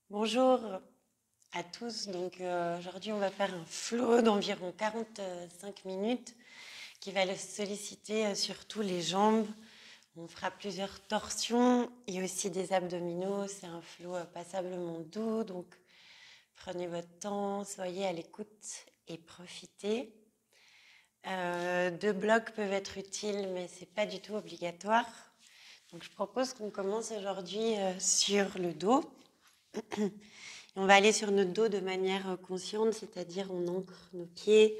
Bonjour à tous. Aujourd'hui, on va faire un flow d'environ 45 minutes qui va solliciter surtout les jambes. On fera plusieurs torsions et aussi des abdominaux. C'est un flow passablement doux. Donc, prenez votre temps, soyez à l'écoute et profitez. 2 blocs peuvent être utiles, mais ce n'est pas du tout obligatoire. Donc, je propose qu'on commence aujourd'hui sur le dos. On va aller sur notre dos de manière consciente, c'est-à-dire on ancre nos pieds,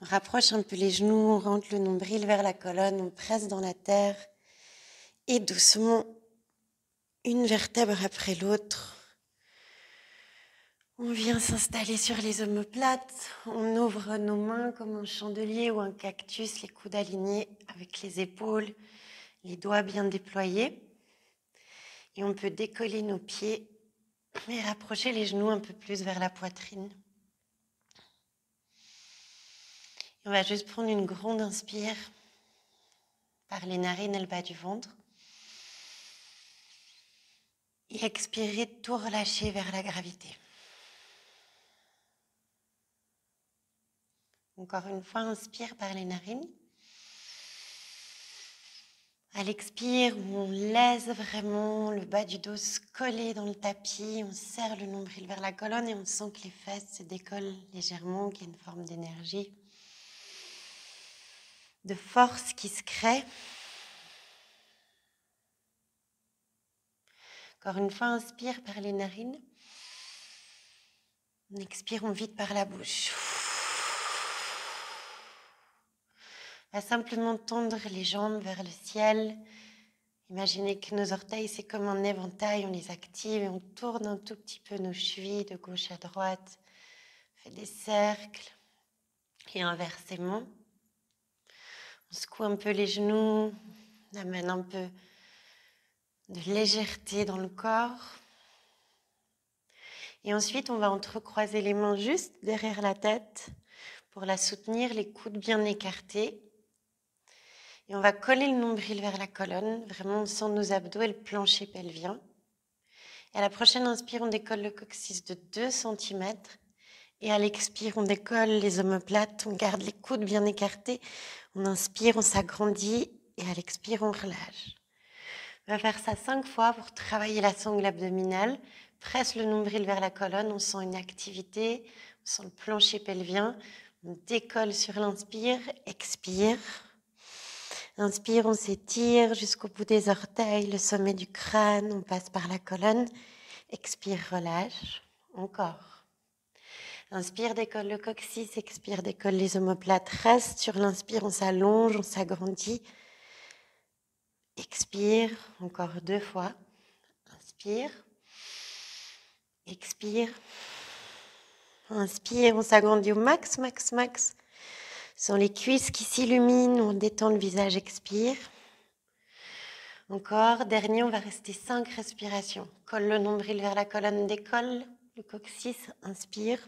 on rapproche un peu les genoux, on rentre le nombril vers la colonne, on presse dans la terre et doucement, une vertèbre après l'autre, on vient s'installer sur les omoplates, on ouvre nos mains comme un chandelier ou un cactus, les coudes alignés avec les épaules, les doigts bien déployés. Et on peut décoller nos pieds et rapprocher les genoux un peu plus vers la poitrine. On va juste prendre une grande inspire par les narines et le bas du ventre. Et expirer, tout relâcher vers la gravité. Encore une fois, inspire par les narines. À l'expire, on laisse vraiment le bas du dos se coller dans le tapis. On serre le nombril vers la colonne et on sent que les fesses se décollent légèrement, qu'il y a une forme d'énergie, de force qui se crée. Encore une fois, inspire par les narines. On expire, on vide par la bouche. On va simplement tendre les jambes vers le ciel. Imaginez que nos orteils, c'est comme un éventail, on les active et on tourne un tout petit peu nos chevilles de gauche à droite. On fait des cercles et inversement. On secoue un peu les genoux, on amène un peu de légèreté dans le corps. Et ensuite, on va entrecroiser les mains juste derrière la tête pour la soutenir, les coudes bien écartés. Et on va coller le nombril vers la colonne, vraiment on sent nos abdos et le plancher pelvien. Et à la prochaine inspire, on décolle le coccyx de 2 cm. Et à l'expire, on décolle les omoplates, on garde les coudes bien écartés. On inspire, on s'agrandit et à l'expire, on relâche. On va faire ça 5 fois pour travailler la sangle abdominale. Presse le nombril vers la colonne, on sent une activité, on sent le plancher pelvien. On décolle sur l'inspire, expire. Inspire, on s'étire jusqu'au bout des orteils, le sommet du crâne, on passe par la colonne. Expire, relâche. Encore. Inspire, décolle le coccyx, expire, décolle les omoplates. Reste sur l'inspire, on s'allonge, on s'agrandit. Expire, encore 2 fois. Inspire. Expire. Inspire, on s'agrandit au max, max, max. Sans les cuisses qui s'illuminent, on détend le visage, expire. Encore, dernier, on va rester 5 respirations. Colle le nombril vers la colonne, décolle le coccyx, inspire.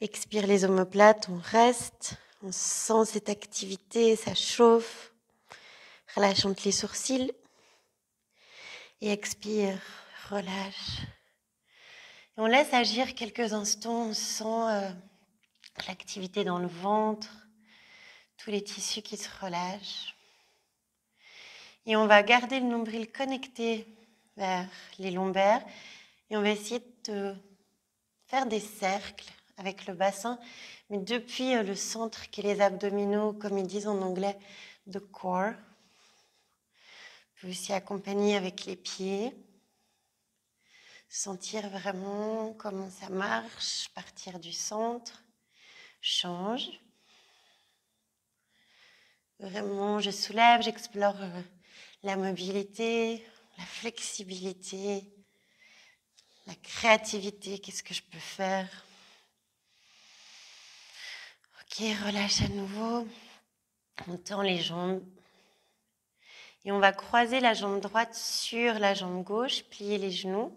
Expire les omoplates, on reste, on sent cette activité, ça chauffe. Relâche entre les sourcils. Et expire, relâche. Et on laisse agir quelques instants, on sent l'activité dans le ventre, tous les tissus qui se relâchent. Et on va garder le nombril connecté vers les lombaires et on va essayer de faire des cercles avec le bassin, mais depuis le centre qui est les abdominaux, comme ils disent en anglais, the core. On peut aussi accompagner avec les pieds, sentir vraiment comment ça marche, partir du centre, change. Vraiment, je soulève, j'explore la mobilité, la flexibilité, la créativité, qu'est-ce que je peux faire? Ok, relâche à nouveau, on tend les jambes et on va croiser la jambe droite sur la jambe gauche, plier les genoux.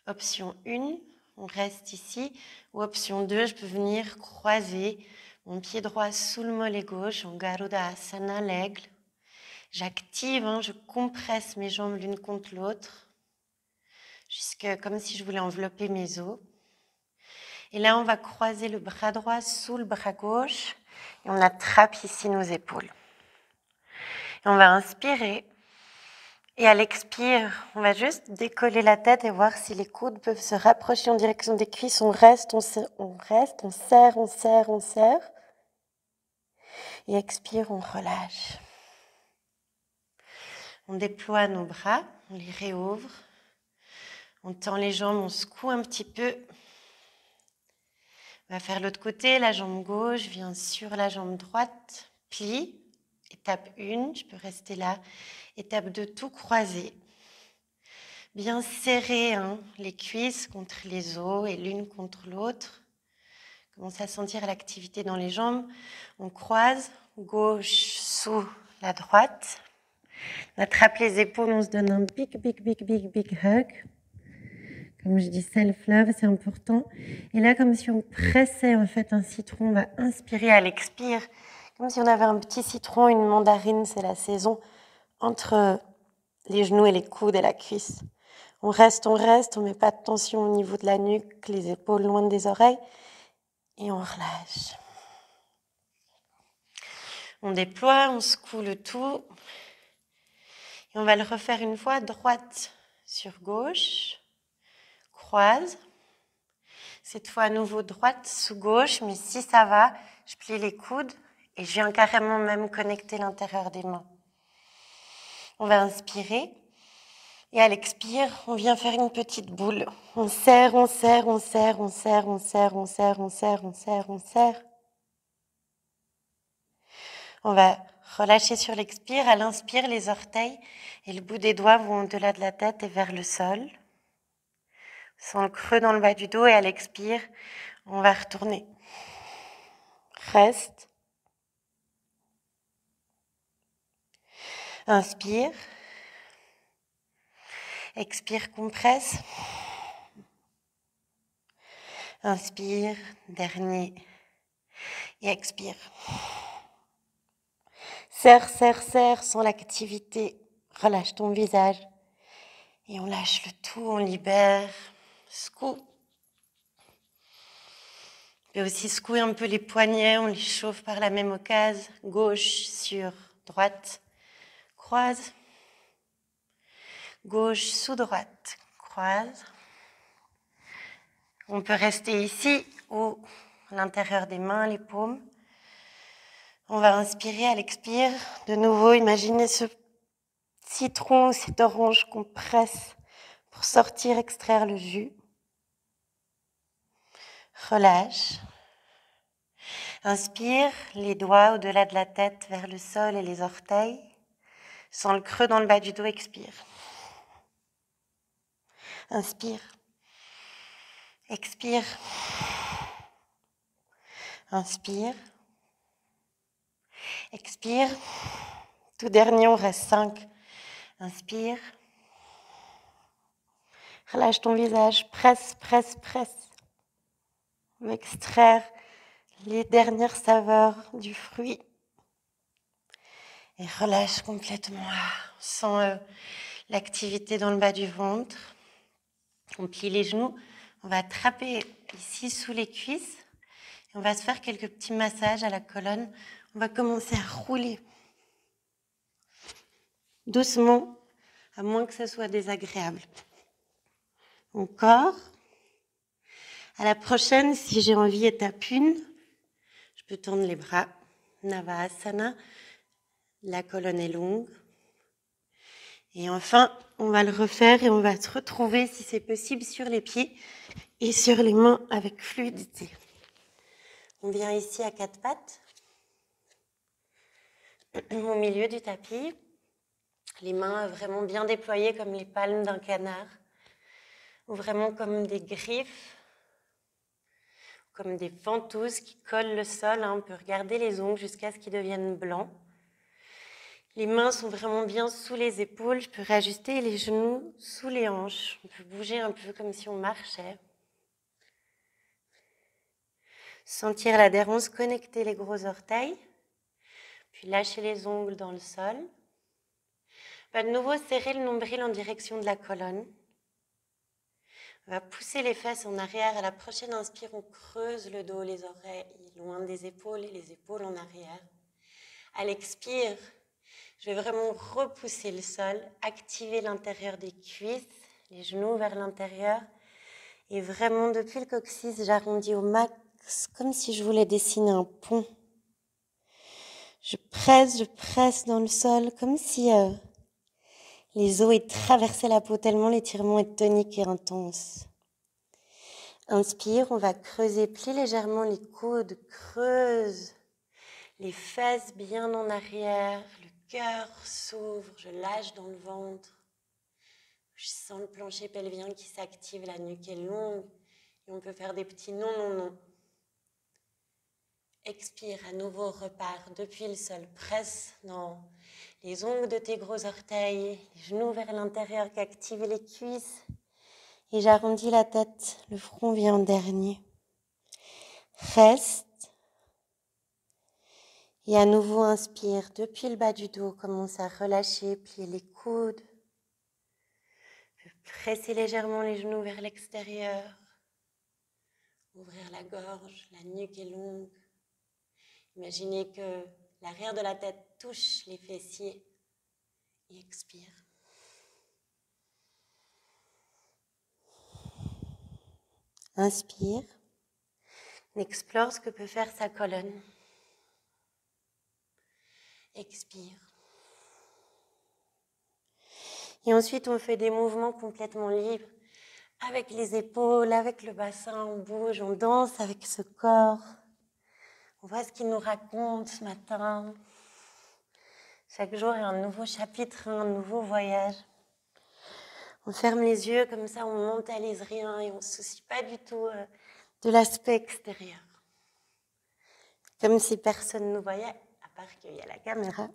Option 1, on reste ici, ou option 2, je peux venir croiser mon pied droit sous le mollet gauche en Garudasana, l'aigle. J'active, je compresse mes jambes l'une contre l'autre. comme si je voulais envelopper mes os. Et là, on va croiser le bras droit sous le bras gauche et on attrape ici nos épaules. Et on va inspirer. Et à l'expire, on va juste décoller la tête et voir si les coudes peuvent se rapprocher en direction des cuisses. On reste, on serre, on serre. Et expire, on relâche. On déploie nos bras, on les réouvre. On tend les jambes, on secoue un petit peu. On va faire l'autre côté, la jambe gauche vient sur la jambe droite, plie. Étape 1, je peux rester là. Étape 2, tout croiser. Bien serrer les cuisses contre les os et l'une contre l'autre. Commence à sentir l'activité dans les jambes. On croise, gauche sous la droite. On attrape les épaules, on se donne un big hug. Comme je dis, self-love, c'est important. Et là, comme si on pressait en fait un citron, on va inspirer à l'expire. Comme si on avait un petit citron, une mandarine, c'est la saison, entre les genoux et les coudes et la cuisse. On reste, on ne met pas de tension au niveau de la nuque, les épaules loin des oreilles. Et on relâche. On déploie, on secoue le tout. Et on va le refaire une fois, droite sur gauche. Croise. Cette fois à nouveau droite sous gauche, mais si ça va, je plie les coudes et je viens carrément même connecter l'intérieur des mains. On va inspirer et à l'expire, on vient faire une petite boule. On serre. On va relâcher sur l'expire. À l'inspire, les orteils et le bout des doigts vont au-delà de la tête et vers le sol. Sans le creux dans le bas du dos et à l'expire, on va retourner. Reste. Inspire. Expire, compresse. Inspire, dernier. Et expire. Serre, sans l'activité. Relâche ton visage. Et on lâche le tout, on libère. Secoue. On peut aussi secouer un peu les poignets, on les chauffe par la même occasion. Gauche sur droite. Croise. Gauche sous droite. Croise. On peut rester ici ou à l'intérieur des mains, les paumes. On va inspirer à l'expire. De nouveau, imaginez ce citron ou cette orange qu'on presse pour sortir, extraire le jus. Relâche. Inspire, les doigts au-delà de la tête vers le sol et les orteils. Sans le creux dans le bas du dos, expire. Inspire. Expire. Inspire. Expire. Tout dernier, on reste 5. Inspire. Relâche ton visage. Presse. On va extraire les dernières saveurs du fruit. Et relâche complètement. On sent l'activité dans le bas du ventre. On plie les genoux. On va attraper ici sous les cuisses. Et on va se faire quelques petits massages à la colonne. On va commencer à rouler. Doucement, à moins que ça soit désagréable. Encore. À la prochaine, si j'ai envie, étape 1, je peux tendre les bras. Navasana. La colonne est longue. Et enfin, on va le refaire et on va se retrouver, si c'est possible, sur les pieds et sur les mains avec fluidité. On vient ici à 4 pattes, au milieu du tapis. Les mains vraiment bien déployées comme les palmes d'un canard, ou vraiment comme des griffes, comme des ventouses qui collent le sol. On peut regarder les ongles jusqu'à ce qu'ils deviennent blancs. Les mains sont vraiment bien sous les épaules. Je peux réajuster les genoux sous les hanches. On peut bouger un peu comme si on marchait. Sentir l'adhérence, connecter les gros orteils. Puis lâcher les ongles dans le sol. On va de nouveau serrer le nombril en direction de la colonne. On va pousser les fesses en arrière. À la prochaine inspire, on creuse le dos, les oreilles loin des épaules et les épaules en arrière. À l'expire, je vais vraiment repousser le sol, activer l'intérieur des cuisses, les genoux vers l'intérieur. Et vraiment, depuis le coccyx, j'arrondis au max, comme si je voulais dessiner un pont. Je presse dans le sol, comme si les os traversaient la peau, tellement l'étirement est tonique et intense. Inspire, on va creuser, plie légèrement les coudes, creuse les fesses bien en arrière, le cœur s'ouvre, je lâche dans le ventre. Je sens le plancher pelvien qui s'active, la nuque est longue et on peut faire des petits non, non, non. Expire, à nouveau repars depuis le sol, presse dans les ongles de tes gros orteils, les genoux vers l'intérieur qui activent les cuisses. Et j'arrondis la tête, le front vient en dernier. Reste. Et à nouveau, inspire. Depuis le bas du dos, commence à relâcher, plier les coudes. Presser légèrement les genoux vers l'extérieur. Ouvrir la gorge, la nuque est longue. Imaginez que l'arrière de la tête touche les fessiers. Et expire. Inspire. On explore ce que peut faire sa colonne. Expire. Et ensuite, on fait des mouvements complètement libres. Avec les épaules, avec le bassin, on bouge, on danse avec ce corps. On voit ce qu'il nous raconte ce matin. Chaque jour est un nouveau chapitre, un nouveau voyage. On ferme les yeux, comme ça on ne mentalise rien et on ne se soucie pas du tout de l'aspect extérieur. Comme si personne ne nous voyait, à part qu'il y a la caméra.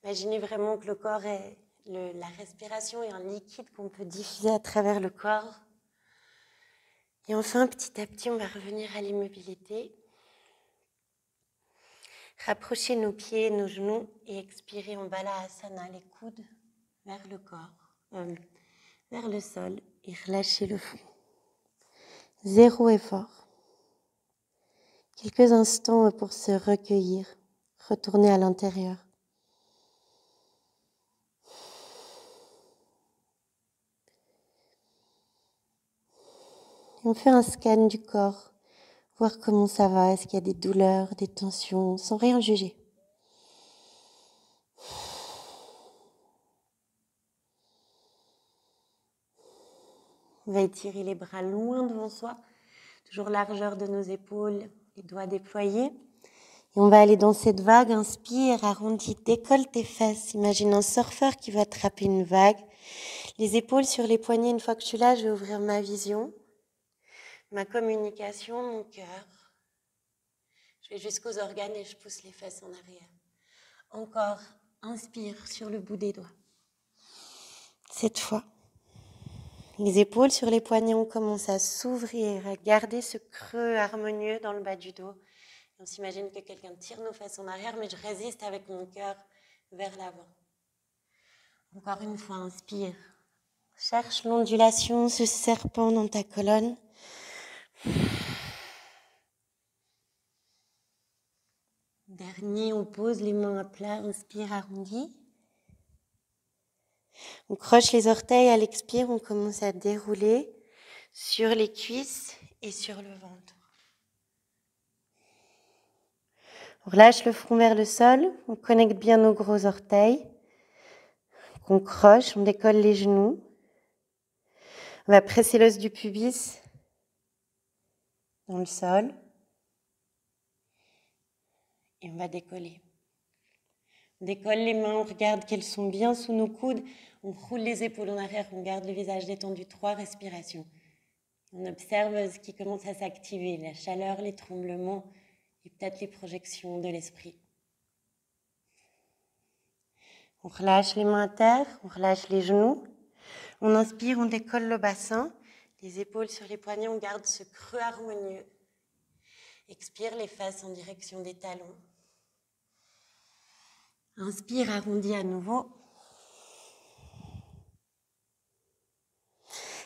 Imaginez vraiment que le corps est, la respiration est un liquide qu'on peut diffuser à travers le corps. Et enfin, petit à petit, on va revenir à l'immobilité. Rapprochez nos pieds, nos genoux et expirez en Balasana, les coudes vers le corps, vers le sol et relâchez le front. Zéro effort. Quelques instants pour se recueillir, retourner à l'intérieur. Et on fait un scan du corps, voir comment ça va, est-ce qu'il y a des douleurs, des tensions, sans rien juger. On va étirer les bras loin devant soi, toujours largeur de nos épaules, les doigts déployés. Et on va aller dans cette vague, inspire, arrondis, décolle tes fesses. Imagine un surfeur qui va attraper une vague. Les épaules sur les poignets, une fois que je suis là, je vais ouvrir ma vision, ma communication, mon cœur. Je vais jusqu'aux organes et je pousse les fesses en arrière. Encore, inspire sur le bout des doigts. Cette fois, les épaules sur les poignets, on commence à s'ouvrir, à garder ce creux harmonieux dans le bas du dos. On s'imagine que quelqu'un tire nos fesses en arrière, mais je résiste avec mon cœur vers l'avant. Encore une fois, inspire. Cherche l'ondulation, ce serpent dans ta colonne. Dernier, on pose les mains à plat, inspire, arrondi. On croche les orteils à l'expire, on commence à dérouler sur les cuisses et sur le ventre. On relâche le front vers le sol, on connecte bien nos gros orteils. On croche, on décolle les genoux. On va presser l'os du pubis dans le sol. Et on va décoller. On décolle les mains, on regarde qu'elles sont bien sous nos coudes. On roule les épaules en arrière, on garde le visage détendu. 3 respirations. On observe ce qui commence à s'activer, la chaleur, les tremblements et peut-être les projections de l'esprit. On relâche les mains à terre, on relâche les genoux. On inspire, on décolle le bassin. Les épaules sur les poignets, on garde ce creux harmonieux. Expire les fesses en direction des talons. Inspire, arrondis à nouveau.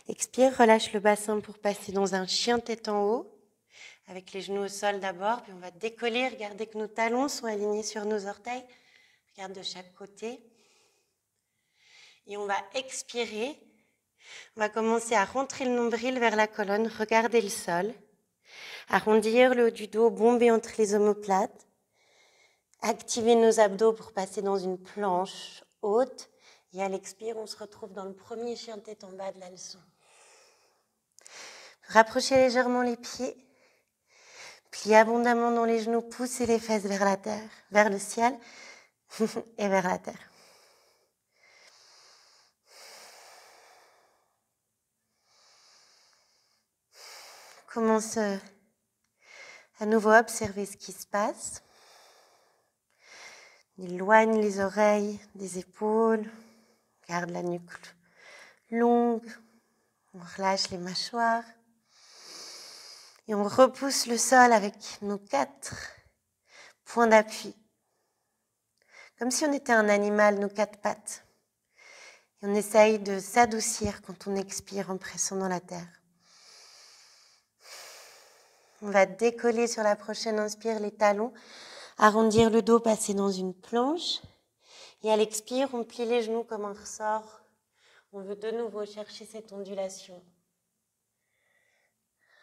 Expire, relâche le bassin pour passer dans un chien tête en haut, avec les genoux au sol d'abord, puis on va décoller, regardez que nos talons sont alignés sur nos orteils, regarde de chaque côté. Et on va expirer, on va commencer à rentrer le nombril vers la colonne, regarder le sol, arrondir le haut du dos, bomber entre les omoplates, activer nos abdos pour passer dans une planche haute. Et à l'expire, on se retrouve dans le premier chien tête en bas de la leçon. Rapprochez légèrement les pieds, pliez abondamment dans les genoux, poussez les fesses vers la terre, vers le ciel et vers la terre. Commence à nouveau à observer ce qui se passe. On éloigne les oreilles des épaules, garde la nuque longue, on relâche les mâchoires et on repousse le sol avec nos 4 points d'appui. Comme si on était un animal, nos 4 pattes. Et on essaye de s'adoucir quand on expire en pressant dans la terre. On va décoller sur la prochaine inspire les talons, arrondir le dos, passer dans une planche. Et à l'expire, on plie les genoux comme un ressort. On veut de nouveau chercher cette ondulation.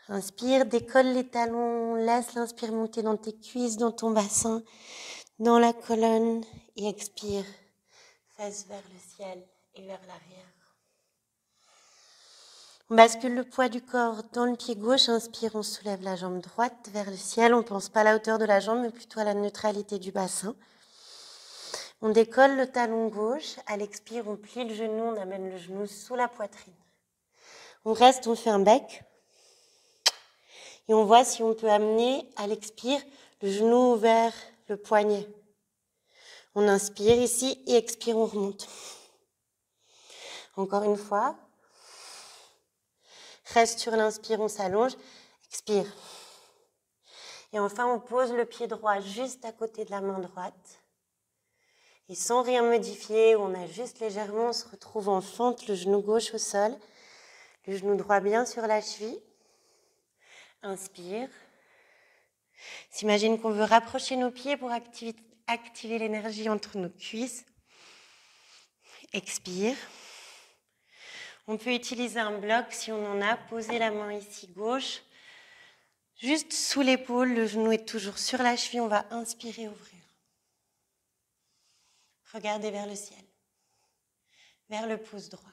Inspire, décolle les talons, laisse l'inspire monter dans tes cuisses, dans ton bassin, dans la colonne. Et expire, fesses vers le ciel et vers l'arrière. On bascule le poids du corps dans le pied gauche. Inspire, on soulève la jambe droite vers le ciel. On ne pense pas à la hauteur de la jambe, mais plutôt à la neutralité du bassin. On décolle le talon gauche. À l'expire, on plie le genou, on amène le genou sous la poitrine. On reste, on fait un bec. Et on voit si on peut amener, à l'expire, le genou vers le poignet. On inspire ici et expire, on remonte. Encore une fois. Reste sur l'inspire, on s'allonge. Expire. Et enfin, on pose le pied droit juste à côté de la main droite. Et sans rien modifier, on ajuste légèrement, on se retrouve en fente, le genou gauche au sol, le genou droit bien sur la cheville. Inspire. S'imagine qu'on veut rapprocher nos pieds pour activer l'énergie entre nos cuisses. Expire. On peut utiliser un bloc si on en a. Poser la main ici gauche, juste sous l'épaule, le genou est toujours sur la cheville. On va inspirer, ouvrir. Regardez vers le ciel, vers le pouce droit.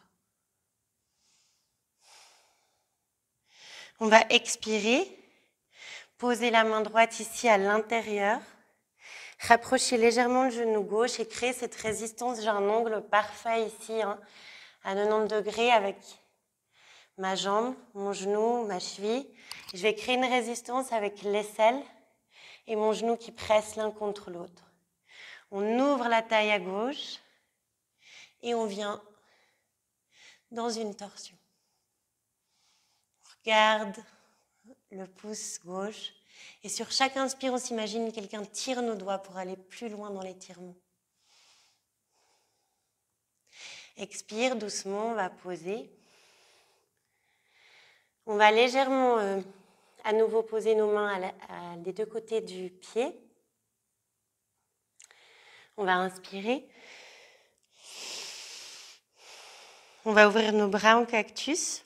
On va expirer, poser la main droite ici à l'intérieur, rapprocher légèrement le genou gauche et créer cette résistance. J'ai un angle parfait ici, à 90 degrés avec ma jambe, mon genou, ma cheville. Je vais créer une résistance avec l'aisselle et mon genou qui presse l'un contre l'autre. On ouvre la taille à gauche et on vient dans une torsion. On regarde le pouce gauche et sur chaque inspire, on s'imagine quelqu'un tire nos doigts pour aller plus loin dans l'étirement. Expire doucement, on va poser. On va légèrement à nouveau poser nos mains des 2 côtés du pied. On va inspirer. On va ouvrir nos bras en cactus.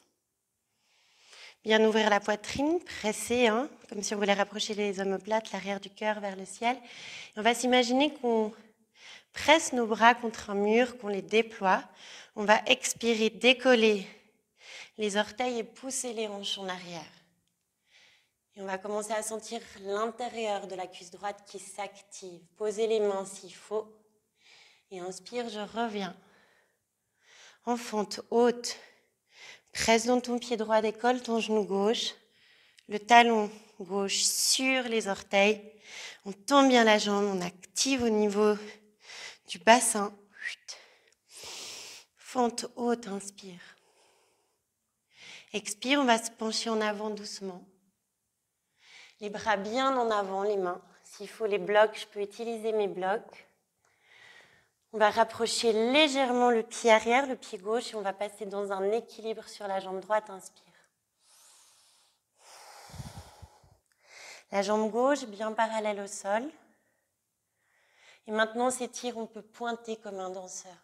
Bien ouvrir la poitrine, presser, comme si on voulait rapprocher les omoplates, l'arrière du cœur vers le ciel. Et on va s'imaginer qu'on presse nos bras contre un mur, qu'on les déploie. On va expirer, décoller les orteils et pousser les hanches en arrière. Et on va commencer à sentir l'intérieur de la cuisse droite qui s'active. Posez les mains s'il faut. Et inspire, je reviens. En fente haute. Presse dans ton pied droit, décolle ton genou gauche. Le talon gauche sur les orteils. On tend bien la jambe, on active au niveau du bassin. Fente haute, inspire. Expire, on va se pencher en avant doucement. Les bras bien en avant, les mains. S'il faut les blocs, je peux utiliser mes blocs. On va rapprocher légèrement le pied arrière, le pied gauche, et on va passer dans un équilibre sur la jambe droite. Inspire. La jambe gauche bien parallèle au sol. Et maintenant, on s'étire, on peut pointer comme un danseur.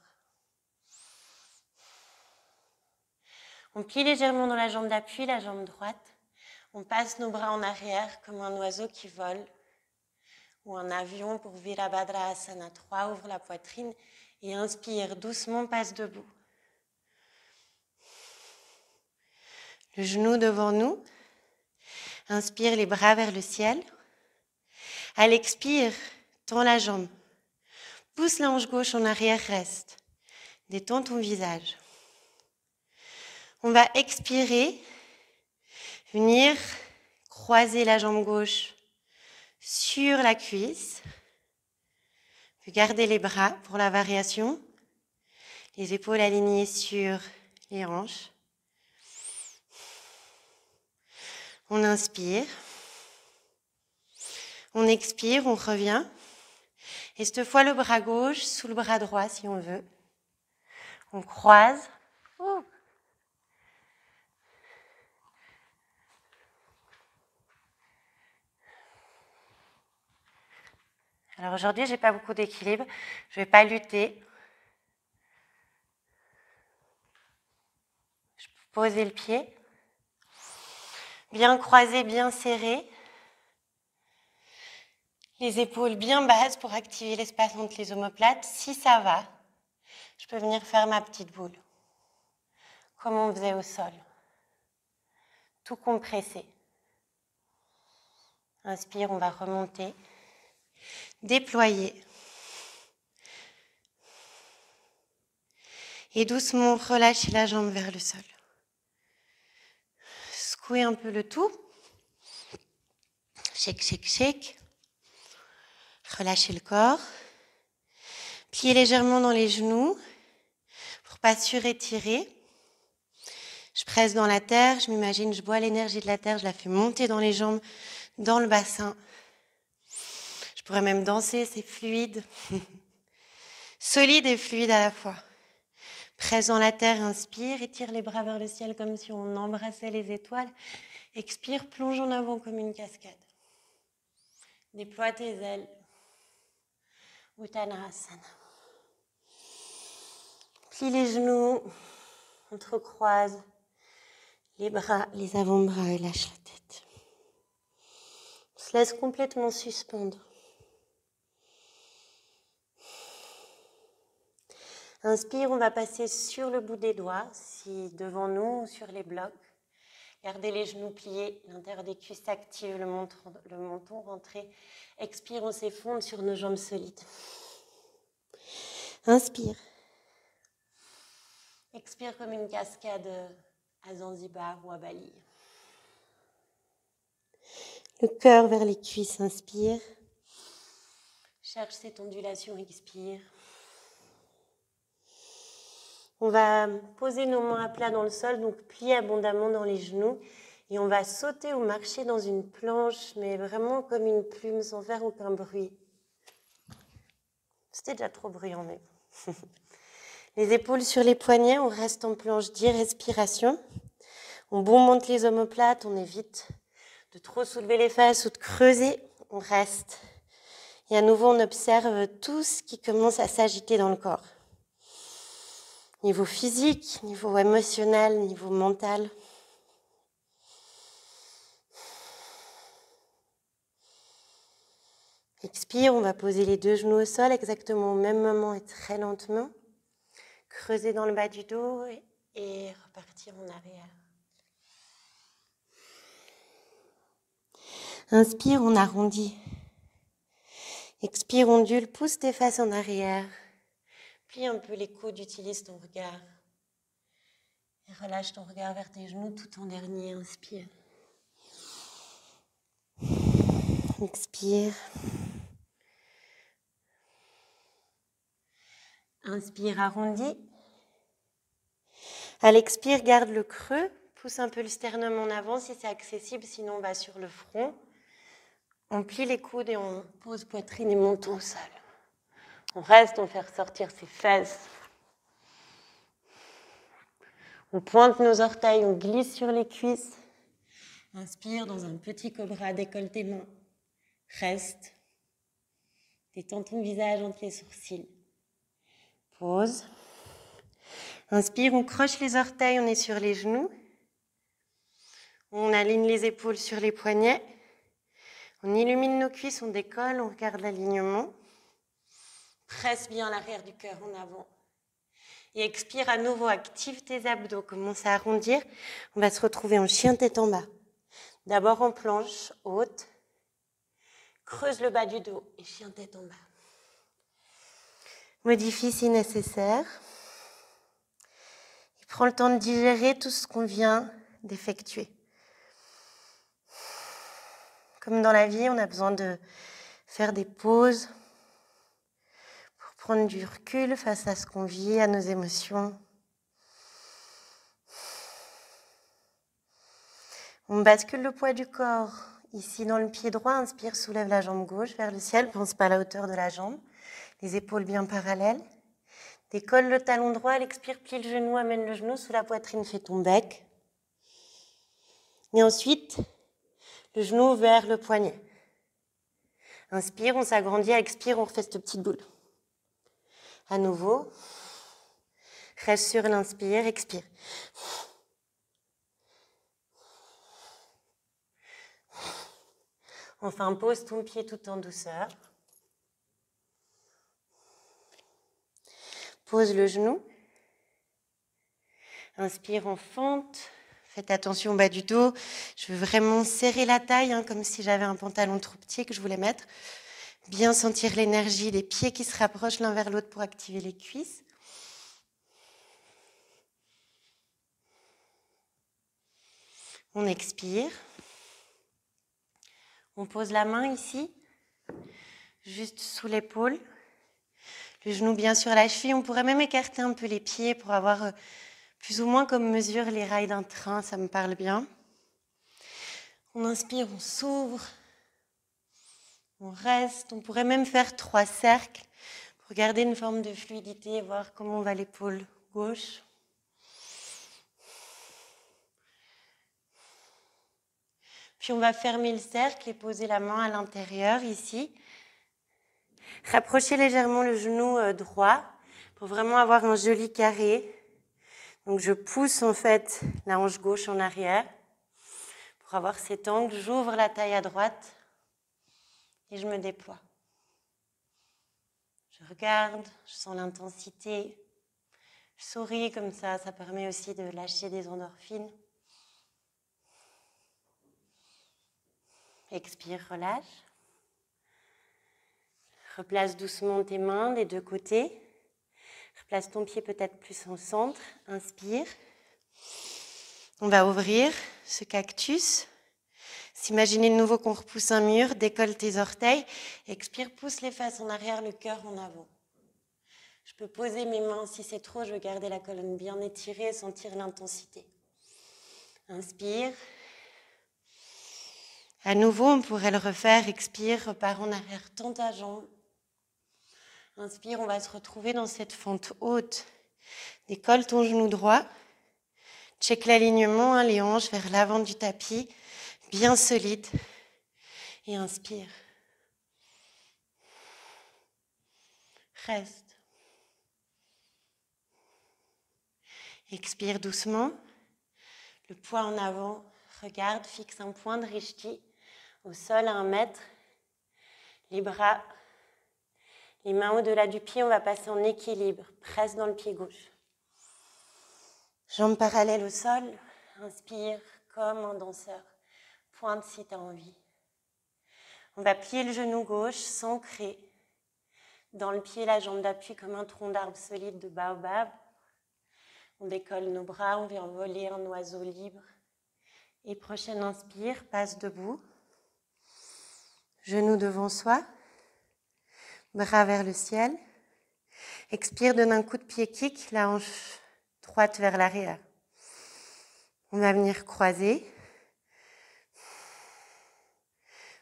On plie légèrement dans la jambe d'appui, la jambe droite. On passe nos bras en arrière comme un oiseau qui vole ou un avion pour Virabhadrasana 3. Ouvre la poitrine et inspire doucement, passe debout. Le genou devant nous. Inspire les bras vers le ciel. À l'expire, tends la jambe. Pousse la hanche gauche en arrière, reste. Détends ton visage. On va expirer, venir croiser la jambe gauche sur la cuisse. Puis garder les bras pour la variation. Les épaules alignées sur les hanches. On inspire. On expire, on revient. Et cette fois, le bras gauche sous le bras droit, si on veut. On croise. Alors aujourd'hui, je n'ai pas beaucoup d'équilibre. Je ne vais pas lutter. Je peux poser le pied. Bien croisé, bien serré. Les épaules bien basses pour activer l'espace entre les omoplates. Si ça va, je peux venir faire ma petite boule. Comme on faisait au sol. Tout compressé. Inspire, on va remonter. Déployer. Et doucement, relâcher la jambe vers le sol. Secouer un peu le tout. Shake, shake, shake. Relâchez le corps. Pliez légèrement dans les genoux pour ne pas surétirer. Je presse dans la terre, je m'imagine, je bois l'énergie de la terre, je la fais monter dans les jambes, dans le bassin. Je pourrais même danser, c'est fluide. Solide et fluide à la fois. Presse dans la terre, inspire, étire les bras vers le ciel comme si on embrassait les étoiles. Expire, plonge en avant comme une cascade. Déploie tes ailes. Uttanasana. Plie les genoux, entrecroise les bras, les avant-bras et lâche la tête. On se laisse complètement suspendre. Inspire, on va passer sur le bout des doigts, si devant nous ou sur les blocs. Gardez les genoux pliés, l'intérieur des cuisses active, le menton rentré. Expire, on s'effondre sur nos jambes solides. Inspire. Expire comme une cascade à Zanzibar ou à Bali. Le cœur vers les cuisses, inspire. Cherche cette ondulation, expire. On va poser nos mains à plat dans le sol, donc plier abondamment dans les genoux. Et on va sauter ou marcher dans une planche, mais vraiment comme une plume, sans faire aucun bruit. C'était déjà trop bruyant, mais... Les épaules sur les poignets, on reste en planche d'irrespiration. On monte les omoplates, on évite de trop soulever les fesses ou de creuser. On reste. Et à nouveau, on observe tout ce qui commence à s'agiter dans le corps. Niveau physique, niveau émotionnel, niveau mental. Expire, on va poser les deux genoux au sol exactement au même moment et très lentement. Creuser dans le bas du dos et repartir en arrière. Inspire, on arrondit. Expire, ondule, pousse tes fesses en arrière. Plie un peu les coudes, utilise ton regard. Et relâche ton regard vers tes genoux tout en dernier. Inspire. Expire. Inspire, arrondi. À l'expire, garde le creux. Pousse un peu le sternum en avant si c'est accessible, sinon on va sur le front. On plie les coudes et on pose poitrine et menton au sol. On reste, on fait ressortir ses fesses. On pointe nos orteils, on glisse sur les cuisses. Inspire dans un petit cobra, décolle tes mains. Reste. Détends ton visage entre les sourcils. Pause. Inspire, on croche les orteils, on est sur les genoux. On aligne les épaules sur les poignets. On illumine nos cuisses, on décolle, on regarde l'alignement. Presse bien l'arrière du cœur en avant. Et expire à nouveau, active tes abdos, commence à arrondir. On va se retrouver en chien tête en bas. D'abord en planche haute. Creuse le bas du dos et chien tête en bas. Modifie si nécessaire. Et prends le temps de digérer tout ce qu'on vient d'effectuer. Comme dans la vie, on a besoin de faire des pauses pour prendre du recul face à ce qu'on vit, à nos émotions. On bascule le poids du corps ici dans le pied droit. Inspire, soulève la jambe gauche vers le ciel. Pense pas à la hauteur de la jambe. Les épaules bien parallèles. Décolle le talon droit. Expire, plie le genou, amène le genou sous la poitrine, fais ton bec. Et ensuite, le genou vers le poignet. Inspire, on s'agrandit. Expire, on refait cette petite boule. À nouveau. Reste sur l'inspire, expire. Enfin, pose ton pied tout en douceur. Pose le genou. Inspire en fente. Faites attention au bas du dos. Je veux vraiment serrer la taille, comme si j'avais un pantalon trop petit que je voulais mettre. Bien sentir l'énergie des pieds qui se rapprochent l'un vers l'autre pour activer les cuisses. On expire. On pose la main ici, juste sous l'épaule. Le genou bien sur la cheville. On pourrait même écarter un peu les pieds pour avoir plus ou moins comme mesure les rails d'un train. Ça me parle bien. On inspire, on s'ouvre. On reste. On pourrait même faire 3 cercles pour garder une forme de fluidité et voir comment va l'épaule gauche. Puis on va fermer le cercle et poser la main à l'intérieur ici. Rapprochez légèrement le genou droit pour vraiment avoir un joli carré. Donc je pousse en fait la hanche gauche en arrière pour avoir cet angle. J'ouvre la taille à droite et je me déploie. Je regarde, je sens l'intensité. Je souris comme ça permet aussi de lâcher des endorphines. Expire, relâche. Replace doucement tes mains des deux côtés. Replace ton pied peut-être plus au centre. Inspire. On va ouvrir ce cactus. S'imaginer de nouveau qu'on repousse un mur. Décolle tes orteils. Expire, pousse les fesses en arrière, le cœur en avant. Je peux poser mes mains. Si c'est trop, je veux garder la colonne bien étirée et sentir l'intensité. Inspire. À nouveau, on pourrait le refaire. Expire, repars en arrière, tends ta jambe. Inspire, on va se retrouver dans cette fente haute. Décolle ton genou droit. Check l'alignement, les hanches vers l'avant du tapis, bien solide. Et inspire. Reste. Expire doucement. Le poids en avant. Regarde, fixe un point de Rishti au sol à 1 mètre. Les bras, les mains au-delà du pied, on va passer en équilibre. Presse dans le pied gauche. Jambes parallèles au sol. Inspire comme un danseur. Pointe si tu as envie. On va plier le genou gauche, s'ancrer dans le pied, la jambe d'appui comme un tronc d'arbre solide de baobab. On décolle nos bras, on vient voler un oiseau libre. Et prochaine inspire, passe debout. Genoux devant soi. Bras vers le ciel. Expire, donne un coup de pied kick, la hanche droite vers l'arrière. On va venir croiser.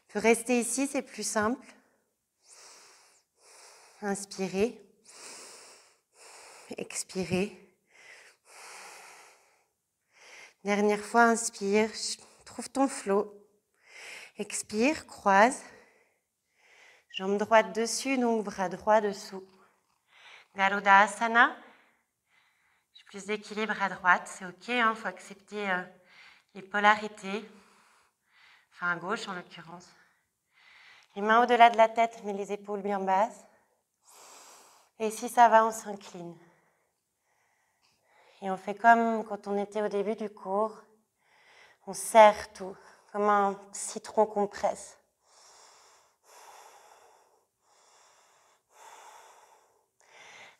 On peut rester ici, c'est plus simple. Inspirez. Expirez. Dernière fois, inspire. Trouve ton flow. Expire, croise. Jambe droite dessus, donc bras droit dessous. Garudasana. J'ai plus d'équilibre à droite, c'est ok, il faut accepter les polarités. Enfin à gauche en l'occurrence. Les mains au-delà de la tête, mais les épaules bien basses. Et si ça va, on s'incline. Et on fait comme quand on était au début du cours. On serre tout, comme un citron qu'on presse.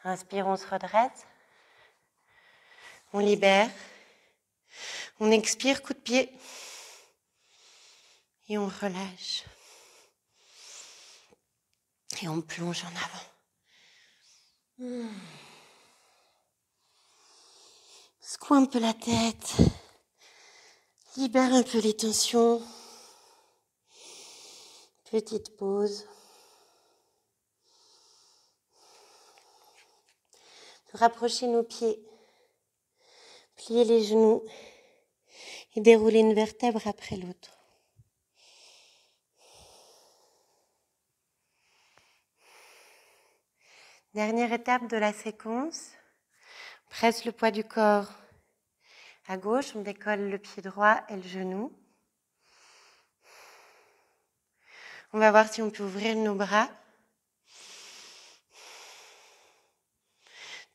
Inspire, on se redresse. On libère. On expire, coup de pied. Et on relâche. Et on plonge en avant. Secoue un peu la tête. Libère un peu les tensions. Petite pause. Rapprocher nos pieds. Plier les genoux. Et dérouler une vertèbre après l'autre. Dernière étape de la séquence. On presse le poids du corps à gauche, on décolle le pied droit et le genou. On va voir si on peut ouvrir nos bras.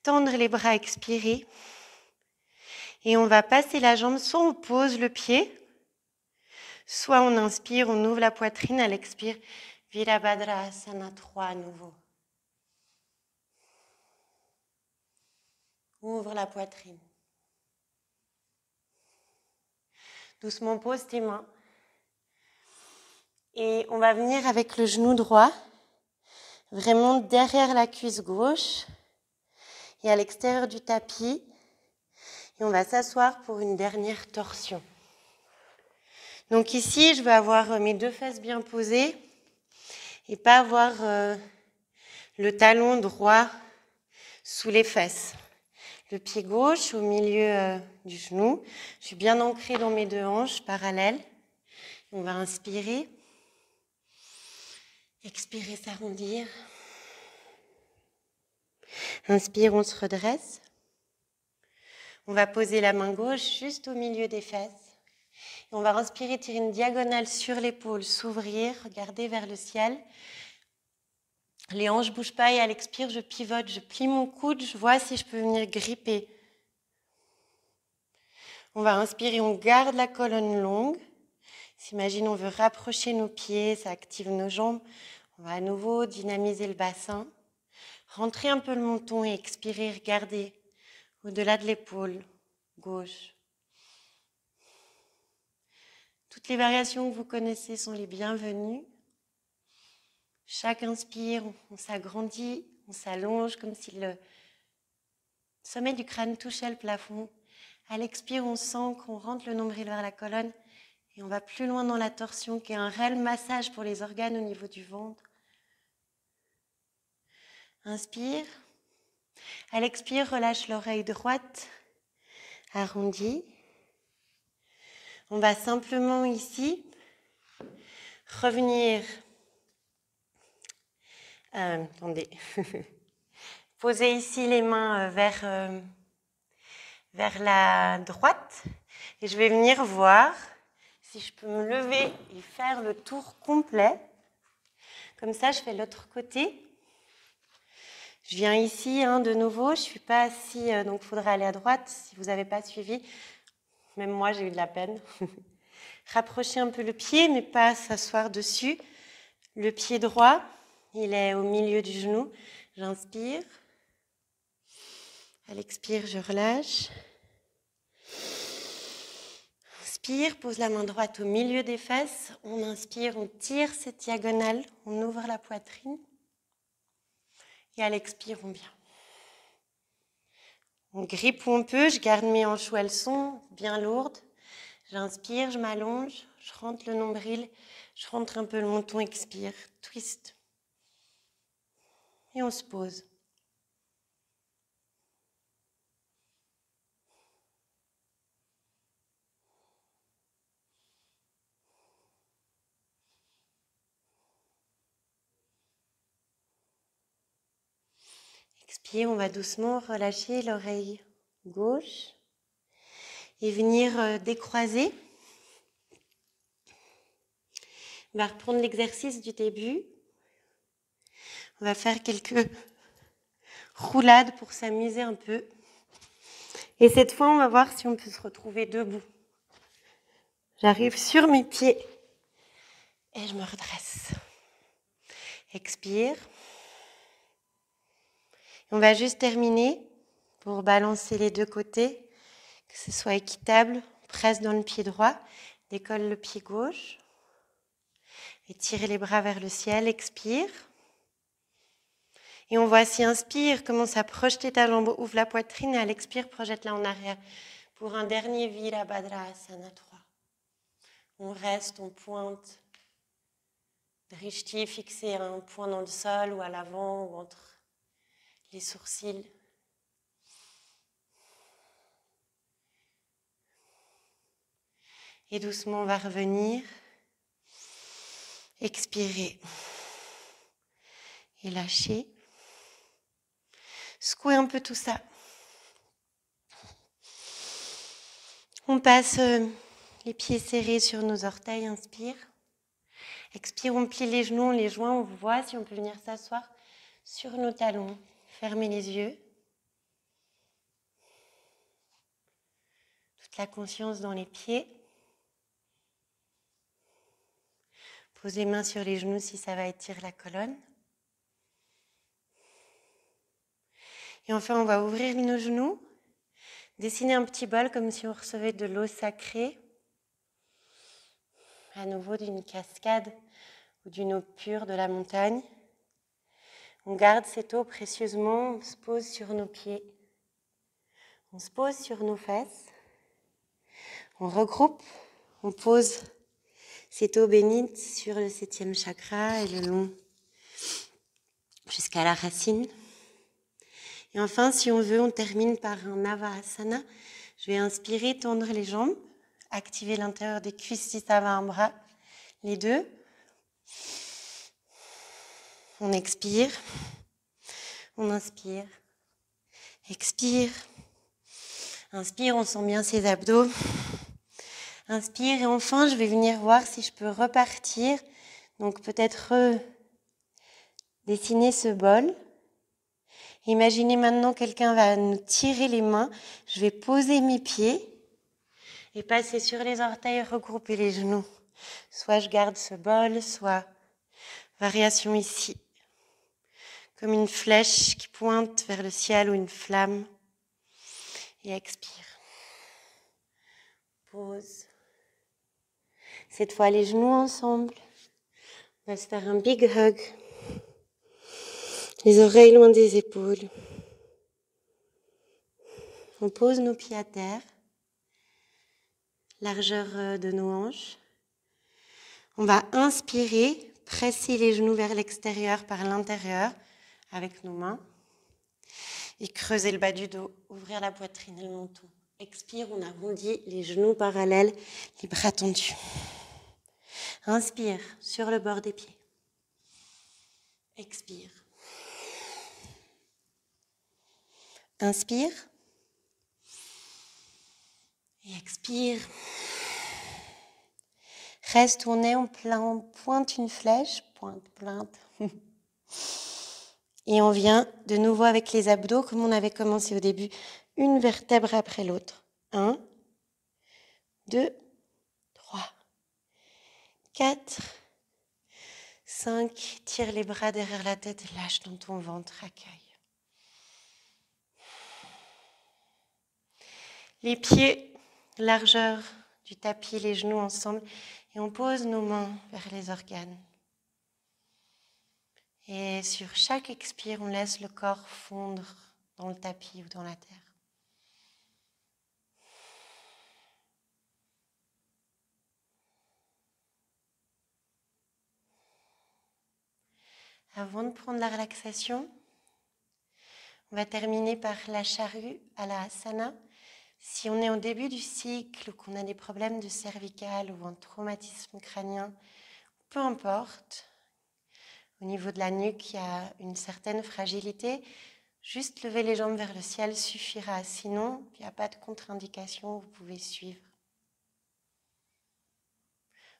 Tendre les bras, expirer. Et on va passer la jambe, soit on pose le pied, soit on inspire, on ouvre la poitrine, à l'expire. Virabhadrasana 3 à nouveau. Ouvre la poitrine. Doucement, pose tes mains. Et on va venir avec le genou droit, vraiment derrière la cuisse gauche et à l'extérieur du tapis. Et on va s'asseoir pour une dernière torsion. Donc ici, je vais avoir mes deux fesses bien posées et pas avoir le talon droit sous les fesses. Le pied gauche au milieu du genou. Je suis bien ancrée dans mes deux hanches parallèles. On va inspirer. Expirer, s'arrondir. Inspire, on se redresse. On va poser la main gauche juste au milieu des fesses. Et on va inspirer, tirer une diagonale sur l'épaule, s'ouvrir, regarder vers le ciel. Les hanches ne bougent pas et à l'expire, je pivote, je plie mon coude, je vois si je peux venir gripper. On va inspirer, on garde la colonne longue. S'imagine, on veut rapprocher nos pieds, ça active nos jambes. On va à nouveau dynamiser le bassin. Rentrer un peu le menton et expirer, regarder au-delà de l'épaule gauche. Toutes les variations que vous connaissez sont les bienvenues. Chaque inspire, on s'agrandit, on s'allonge comme si le sommet du crâne touchait le plafond. À l'expire, on sent qu'on rentre le nombril vers la colonne et on va plus loin dans la torsion qui est un réel massage pour les organes au niveau du ventre. Inspire. À l'expire, relâche l'oreille droite, arrondie. On va simplement ici revenir. Attendez. Poser ici les mains vers la droite. Et je vais venir voir si je peux me lever et faire le tour complet. Comme ça, je fais l'autre côté. Je viens ici de nouveau. Je ne suis pas assis, donc il faudra aller à droite. Si vous n'avez pas suivi, même moi, j'ai eu de la peine. Rapprocher un peu le pied, mais pas s'asseoir dessus. Le pied droit, il est au milieu du genou. J'inspire. À l'expire, je relâche. Inspire, pose la main droite au milieu des fesses. On inspire, on tire cette diagonale. On ouvre la poitrine. Et à l'expire, on vient. On grippe où on peut. Je garde mes hanches où elles sont, bien lourdes. J'inspire, je m'allonge. Je rentre le nombril. Je rentre un peu le menton, expire. Twist. Et on se pose. Expire, on va doucement relâcher l'oreille gauche et venir décroiser. On va reprendre l'exercice du début. On va faire quelques roulades pour s'amuser un peu. Et cette fois, on va voir si on peut se retrouver debout. J'arrive sur mes pieds et je me redresse. Expire. On va juste terminer pour balancer les deux côtés, que ce soit équitable. Presse dans le pied droit, décolle le pied gauche. Étirez les bras vers le ciel, expire. Et on voit si inspire, commence à projeter ta jambe, ouvre la poitrine et à l'expire, projette-la en arrière. Pour un dernier Virabhadrasana 3. On reste, on pointe. Drishti fixé à un point dans le sol ou à l'avant ou entre les sourcils. Et doucement, on va revenir. Expirer. Et lâcher. Secouer un peu tout ça. On passe les pieds serrés sur nos orteils, inspire. Expire, on plie les genoux, on les joint, on voit si on peut venir s'asseoir sur nos talons. Fermez les yeux. Toute la conscience dans les pieds. Posez main sur les genoux si ça va étirer la colonne. Et enfin, on va ouvrir nos genoux. Dessiner un petit bol comme si on recevait de l'eau sacrée. À nouveau d'une cascade ou d'une eau pure de la montagne. On garde cette eau précieusement, on se pose sur nos pieds. On se pose sur nos fesses. On regroupe, on pose cette eau bénite sur le 7e chakra et le long jusqu'à la racine. Et enfin, si on veut, on termine par un Navasana. Je vais inspirer, tendre les jambes, activer l'intérieur des cuisses si ça va un bras, les deux. On expire, on inspire, expire. Inspire, on sent bien ses abdos. Inspire et enfin, je vais venir voir si je peux repartir. Donc peut-être dessiner ce bol. Imaginez maintenant quelqu'un va nous tirer les mains. Je vais poser mes pieds et passer sur les orteils, regrouper les genoux. Soit je garde ce bol, soit variation ici. Comme une flèche qui pointe vers le ciel ou une flamme. Et expire. Pose. Cette fois, les genoux ensemble. On va se faire un big hug. Les oreilles loin des épaules. On pose nos pieds à terre. Largeur de nos hanches. On va inspirer, presser les genoux vers l'extérieur par l'intérieur avec nos mains. Et creuser le bas du dos, ouvrir la poitrine et le menton. Expire, on arrondit les genoux parallèles, les bras tendus. Inspire sur le bord des pieds. Expire. Inspire. Et expire. Reste tourné, on pointe une flèche. Pointe. Et on vient de nouveau avec les abdos, comme on avait commencé au début, une vertèbre après l'autre. 1, 2, 3, 4, 5. Tire les bras derrière la tête, lâche dans ton ventre, accueille. Les pieds, largeur du tapis, les genoux ensemble. Et on pose nos mains vers les organes. Et sur chaque expire, on laisse le corps fondre dans le tapis ou dans la terre. Avant de prendre la relaxation, On va terminer par la charrue à la asana. Si on est au début du cycle ou qu'on a des problèmes de cervicale ou un traumatisme crânien, peu importe, au niveau de la nuque, il y a une certaine fragilité. Juste lever les jambes vers le ciel suffira. Sinon, il n'y a pas de contre-indication, vous pouvez suivre.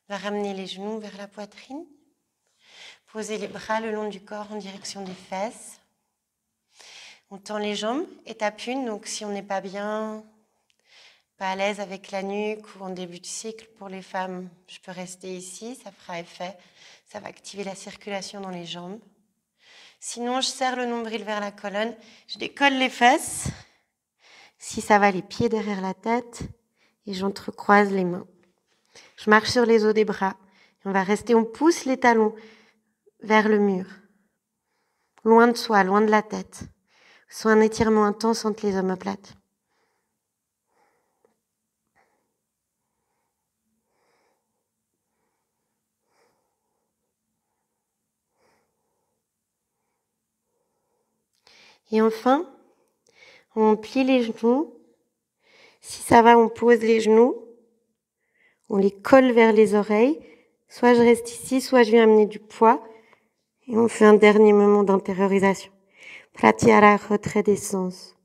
On va ramener les genoux vers la poitrine. Poser les bras le long du corps en direction des fesses. On tend les jambes, étape 1. Donc si on n'est pas bien, pas à l'aise avec la nuque ou en début de cycle, pour les femmes, je peux rester ici, ça fera effet. Ça va activer la circulation dans les jambes. Sinon, je serre le nombril vers la colonne, je décolle les fesses. Si ça va, les pieds derrière la tête et j'entrecroise les mains. Je marche sur les os des bras. On va rester, on pousse les talons vers le mur. Loin de soi, loin de la tête. Soit un étirement intense entre les omoplates. Et enfin, on plie les genoux. Si ça va, on pose les genoux. On les colle vers les oreilles. Soit je reste ici, soit je viens amener du poids. Et on fait un dernier moment d'intériorisation. Pratyahara, retrait des sens.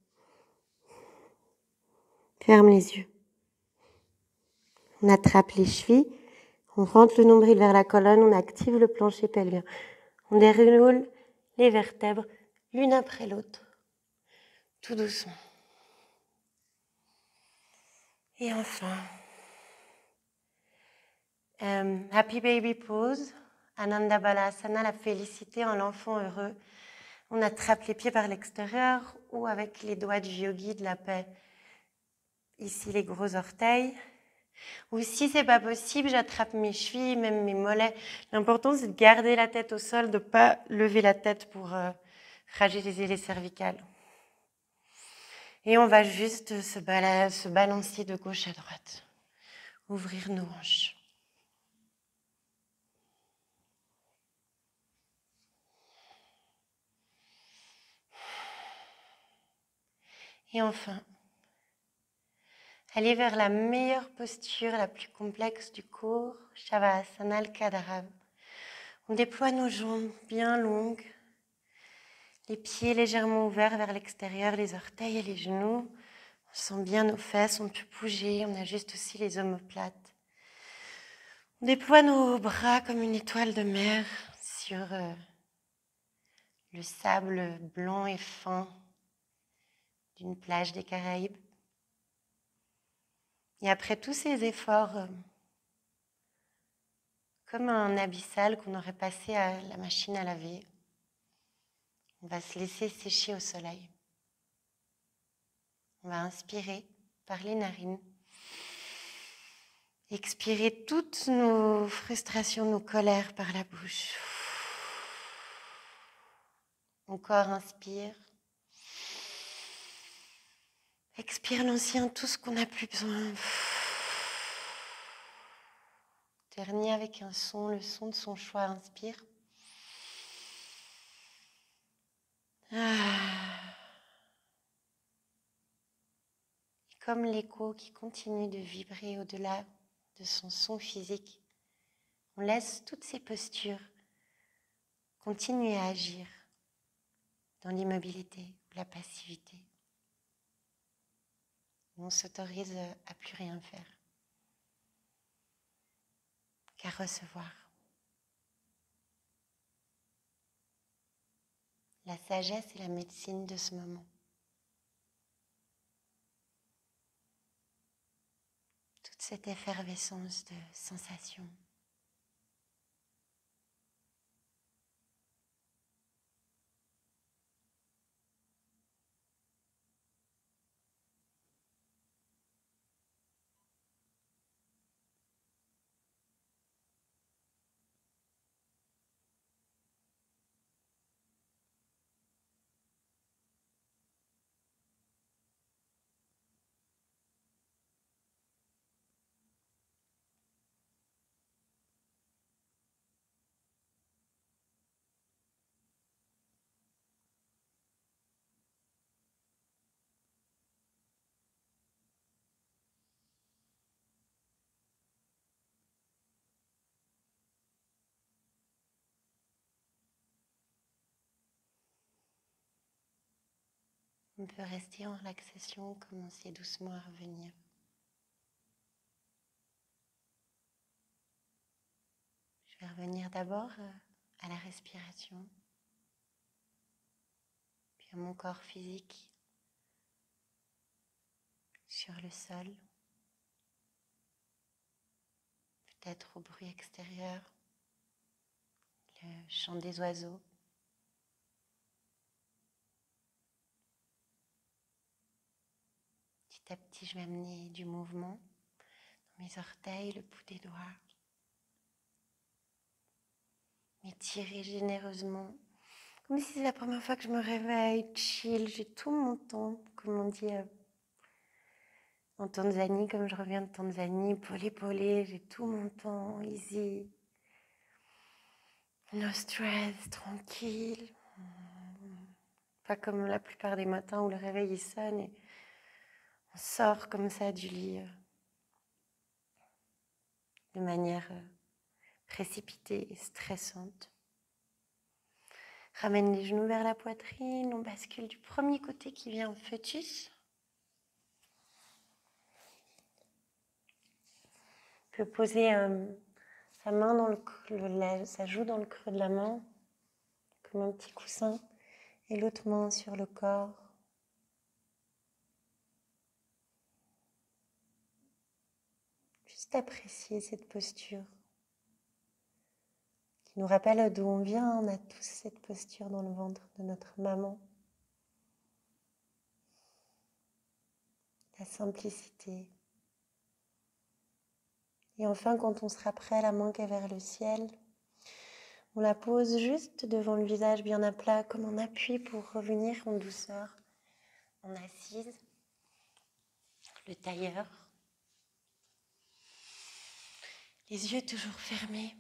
Ferme les yeux. On attrape les chevilles. On rentre le nombril vers la colonne. On active le plancher pelvien. On déroule les vertèbres l'une après l'autre. Tout doucement. Et enfin, Happy Baby Pose, Ananda Balasana, la félicité en l'enfant heureux. On attrape les pieds par l'extérieur ou avec les doigts du yogi de la paix. Ici, les gros orteils. Ou si c'est pas possible, j'attrape mes chevilles, même mes mollets. L'important, c'est de garder la tête au sol, de pas lever la tête pour fragiliser les cervicales. Et on va juste se balancer de gauche à droite. Ouvrir nos hanches. Et enfin, aller vers la meilleure posture, la plus complexe du cours, Shavasana Kadarav. On déploie nos jambes bien longues, les pieds légèrement ouverts vers l'extérieur, les orteils et les genoux. On sent bien nos fesses, on peut bouger, on ajuste aussi les omoplates. On déploie nos bras comme une étoile de mer sur le sable blanc et fin d'une plage des Caraïbes. Et après tous ces efforts, comme un abyssal qu'on aurait passé à la machine à laver, on va se laisser sécher au soleil. On va inspirer par les narines. Expirer toutes nos frustrations, nos colères par la bouche. Encore inspire. Expire l'ancien, tout ce qu'on n'a plus besoin. Dernier avec un son, le son de son choix. Inspire. Et comme l'écho qui continue de vibrer au-delà de son son physique, on laisse toutes ces postures continuer à agir dans l'immobilité ou la passivité. On s'autorise à plus rien faire qu'à recevoir. La sagesse est la médecine de ce moment. Toute cette effervescence de sensations. On peut rester en relaxation, commencer doucement à revenir. Je vais revenir d'abord à la respiration, puis à mon corps physique sur le sol, peut-être au bruit extérieur, le chant des oiseaux. Petit à petit, je vais amener du mouvement dans mes orteils, le bout des doigts. M'étirer généreusement, comme si c'est la première fois que je me réveille, chill, j'ai tout mon temps, comme on dit en Tanzanie, comme je reviens de Tanzanie, polé, j'ai tout mon temps, easy, no stress, tranquille. Pas comme la plupart des matins où le réveil il sonne et on sort comme ça du lit de manière précipitée et stressante. Ramène les genoux vers la poitrine, on bascule du premier côté qui vient en fœtus. On peut poser sa main sa joue dans le creux de la main, comme un petit coussin, et l'autre main sur le corps. Juste apprécier cette posture qui nous rappelle d'où on vient. On a tous cette posture dans le ventre de notre maman. La simplicité. Et enfin, quand on sera prêt, la main qui est vers le ciel, on la pose juste devant le visage bien à plat, comme en appui pour revenir en douceur, en assise, le tailleur. Les yeux toujours fermés.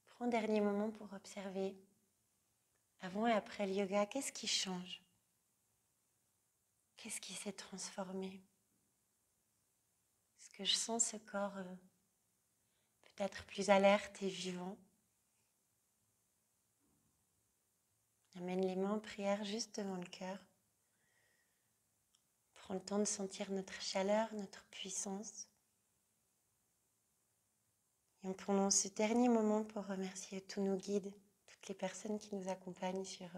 Prends un dernier moment pour observer, avant et après le yoga, qu'est-ce qui change? Qu'est-ce qui s'est transformé? Est-ce que je sens ce corps peut-être plus alerte et vivant? Amène les mains en prière juste devant le cœur. Prends le temps de sentir notre chaleur, notre puissance. Et on prononce ce dernier moment pour remercier tous nos guides, toutes les personnes qui nous accompagnent sur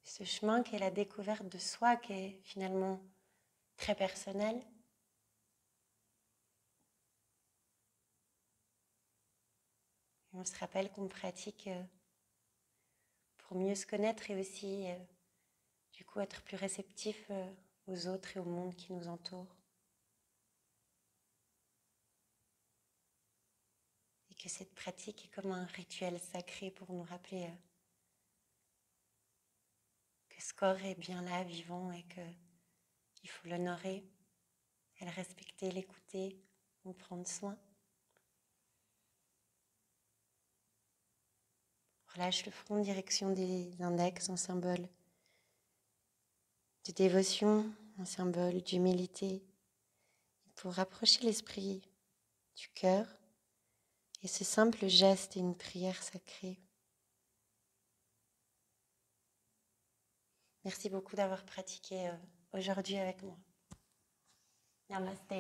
ce chemin qui est la découverte de soi, qui est finalement très personnel. Et on se rappelle qu'on pratique pour mieux se connaître et aussi, du coup, être plus réceptif aux autres et au monde qui nous entoure. Et que cette pratique est comme un rituel sacré pour nous rappeler que ce corps est bien là, vivant, et qu'il faut l'honorer, et le respecter, l'écouter, en prendre soin. Relâche le front en direction des index, en symbole de dévotion, un symbole d'humilité, pour rapprocher l'esprit du cœur. Et ce simple geste est une prière sacrée. Merci beaucoup d'avoir pratiqué aujourd'hui avec moi. Namaste.